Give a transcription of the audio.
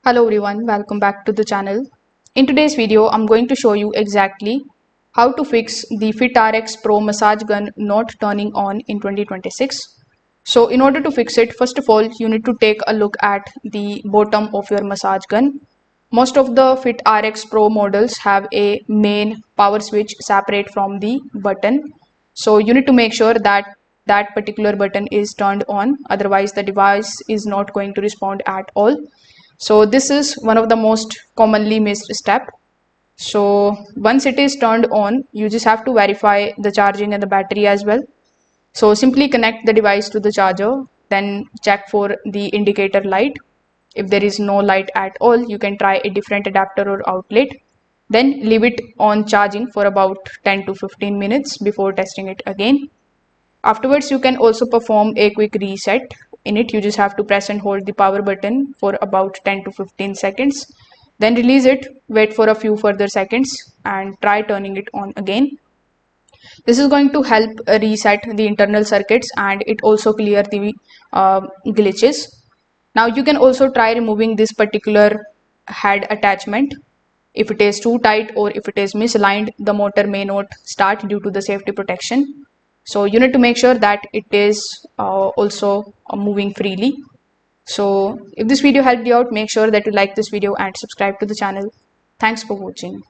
Hello everyone, welcome back to the channel. In today's video, I'm going to show you exactly how to fix the FitRx Pro massage gun not turning on in 2026. So in order to fix it, first of all, you need to take a look at the bottom of your massage gun. Most of the FitRx Pro models have a main power switch separate from the button. So you need to make sure that that particular button is turned on, otherwise the device is not going to respond at all. So this is one of the most commonly missed step. So once it is turned on, you just have to verify the charging and the battery as well. So simply connect the device to the charger, then check for the indicator light. If there is no light at all, you can try a different adapter or outlet. Then leave it on charging for about 10 to 15 minutes before testing it again. Afterwards, you can also perform a quick reset. In it, you just have to press and hold the power button for about 10 to 15 seconds. Then release it, wait for a few further seconds and try turning it on again. This is going to help reset the internal circuits and it also clear the glitches. Now you can also try removing this particular head attachment. If it is too tight or if it is misaligned, the motor may not start due to the safety protection. So you need to make sure that it is also moving freely. So if this video helped you out, make sure that you like this video and subscribe to the channel. Thanks for watching.